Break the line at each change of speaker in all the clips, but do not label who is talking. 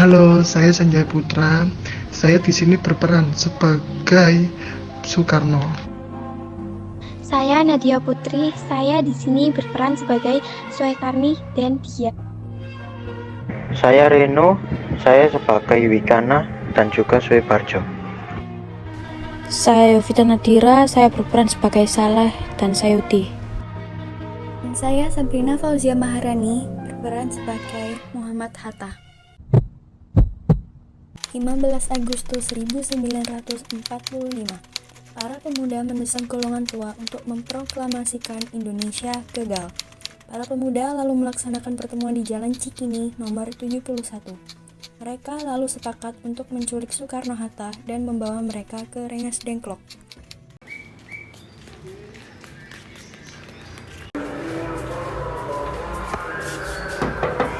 Halo, saya Sanjay Putra. Saya di sini berperan sebagai Soekarno.
Saya Nadia Putri. Saya di sini berperan sebagai Suekarni dan Dia.
Saya Reno, saya sebagai Wikana dan juga Suebarjo.
Saya Yovita Nadira, saya berperan sebagai Saleh dan Sayuti.
Dan saya Sabrina Fauzia Maharani, berperan sebagai Muhammad Hatta. 15 Agustus 1945, para pemuda mendesak golongan tua untuk memproklamasikan Indonesia gagal. Para pemuda lalu melaksanakan pertemuan di Jalan Cikini nomor 71. Mereka lalu sepakat untuk menculik Soekarno-Hatta dan membawa mereka ke Rengas Dengklok.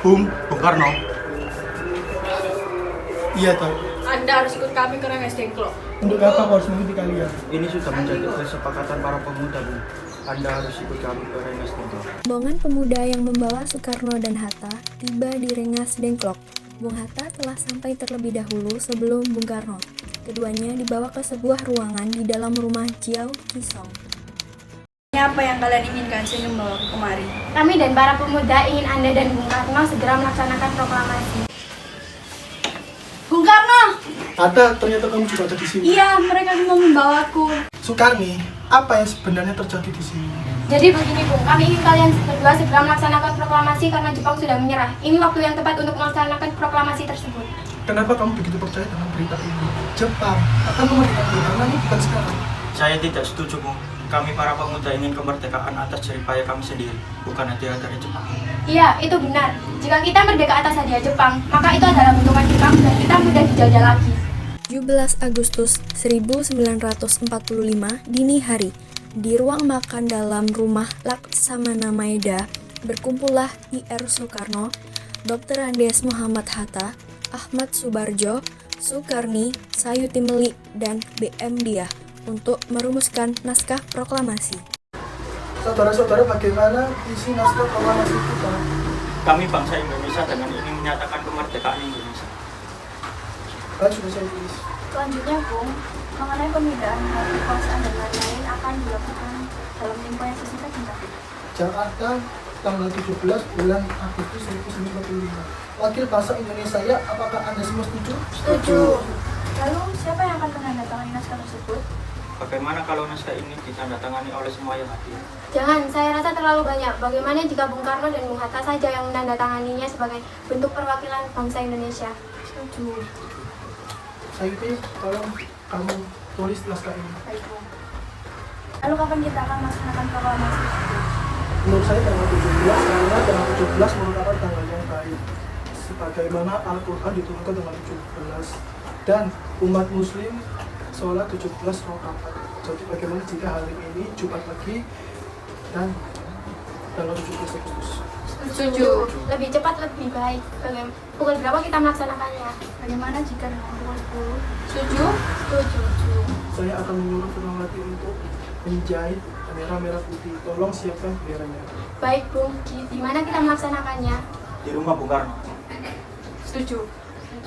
Bung Karno.
Iya, Toh.
Anda harus ikut kami ke Rengas Dengklok.
Untuk apa aku harus mengikuti kalian?
Ini sudah menjadi kesepakatan para pemuda, Bung. Anda harus ikut kami ke Rengas Dengklok.
Rombongan pemuda yang membawa Soekarno dan Hatta tiba di Rengas Dengklok. Bung Hatta telah sampai terlebih dahulu sebelum Bung Karno. Keduanya dibawa ke sebuah ruangan di dalam rumah Jiao Kisong.
Apa yang kalian inginkan sehingga membawa kemari?
Kami dan para pemuda ingin Anda dan Bung Karno segera melaksanakan proklamasi.
Bung Karno!
Ada, ternyata kamu juga ada di sini.
Iya, mereka mau membawaku.
Soekarni, apa yang sebenarnya terjadi di sini?
Jadi begini Bung, kami ingin kalian berdua segera melaksanakan proklamasi karena Jepang sudah menyerah. Ini waktu yang tepat untuk melaksanakan proklamasi tersebut.
Kenapa kamu begitu percaya dengan berita ini? Jepang akan memerdekakan Vietnam ini bukan sekarang.
Saya tidak setuju, Bung. Kami para pemuda ingin kemerdekaan atas jeripaya kami sendiri, bukan hadiah dari Jepang.
Iya, itu benar. Jika kita merdeka atas hadiah Jepang, maka itu adalah bentukan Jepang dan kita mudah dijajah lagi.
17 Agustus 1945 dini hari, di ruang makan dalam rumah Laksamana Maeda, berkumpullah I.R. Soekarno, Dr. Andes Muhammad Hatta, Ahmad Subarjo, Soekarni, Sayuti Melik, dan B.M. Diah untuk merumuskan naskah proklamasi.
Saudara-saudara, bagaimana isi naskah proklamasi kita?
Kami bangsa Indonesia dengan ini menyatakan kemerdekaan Indonesia.
Baik, sudah saya tulis.
Selanjutnya Bung, mengenai pemindahan hak kekuasaan dan lain-lain akan dilakukan dalam tempo yang sesingkat hingga
Jakarta, tanggal 17 bulan Agustus 1945. Wakil bangsa Indonesia, ya, apakah Anda semua setuju?
Setuju. Lalu, siapa yang akan menandatangani naskah tersebut?
Bagaimana kalau naskah ini ditandatangani oleh semua yang hadir?
Jangan, saya rasa terlalu banyak. Bagaimana jika Bung Karno dan Bung Hatta saja yang menandatanganinya sebagai bentuk perwakilan bangsa Indonesia? Setuju.
Sayuti, tolong kamu tulis naskah ini.
Baik, Bung. Lalu kapan kita akan melaksanakan proklamasi?
Menurut saya tanggal 17, karena tanggal 17 merupakan tanggal yang baik. Sebagaimana Al-Quran diturunkan tanggal 17 dan umat muslim sholat 17 rakaat. Jadi bagaimana jika hari ini Jumat pagi dan tanggal 17 Agustus?
Setuju. Lebih cepat lebih baik. Pukul berapa kita melaksanakannya?
Bagaimana jika dengan pukul 10?
Setuju? Setuju.
Saya akan menyuruh Purnawati untuk menjahit bendera merah putih. Tolong siapkan benderanya.
Baik, Bung. Di mana kita melaksanakannya?
Di rumah Bung Karno.
Setuju.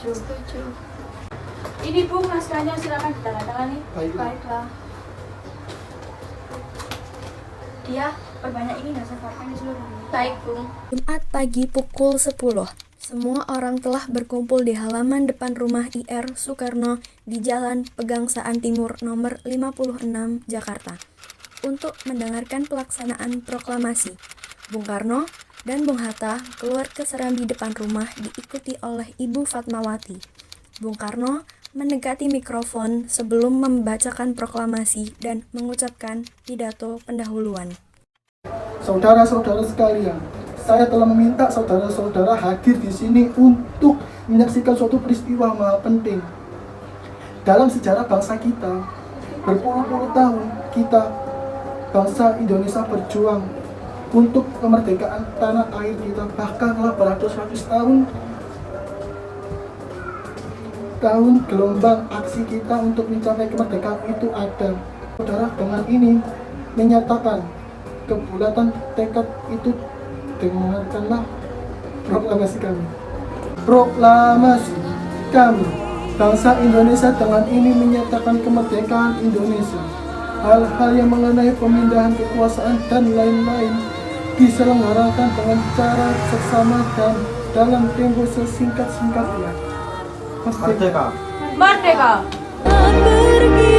Setuju.
Ini Bung, naskahnya silakan ditandatangani.
Baiklah.
Dia perbanyak ini dan sebarkan di seluruh dunia.
Baik, Bung.
Jumat pagi pukul 10, semua orang telah berkumpul di halaman depan rumah I.R. Soekarno di Jalan Pegangsaan Timur nomor 56, Jakarta, untuk mendengarkan pelaksanaan proklamasi. Bung Karno dan Bung Hatta keluar ke serambi depan rumah diikuti oleh Ibu Fatmawati. Bung Karno mendekati mikrofon sebelum membacakan proklamasi dan mengucapkan pidato pendahuluan.
Saudara-saudara sekalian, saya telah meminta saudara-saudara hadir di sini untuk menyaksikan suatu peristiwa maha penting dalam sejarah bangsa kita. Berpuluh-puluh tahun kita, bangsa Indonesia, berjuang untuk kemerdekaan tanah air kita, bahkan beratus-ratus tahun gelombang aksi kita untuk mencapai kemerdekaan itu ada. Saudara, dengan ini menyatakan kebulatan tekad itu, dengarkanlah proklamasi kami. Proklamasi Kami, bangsa Indonesia dengan ini menyatakan kemerdekaan Indonesia. Hal-hal yang mengenai pemindahan kekuasaan dan lain-lain diselenggarakan dengan cara seksama dan dalam tempo sesingkat-singkatnya. Merdeka!
Merdeka!
Pergi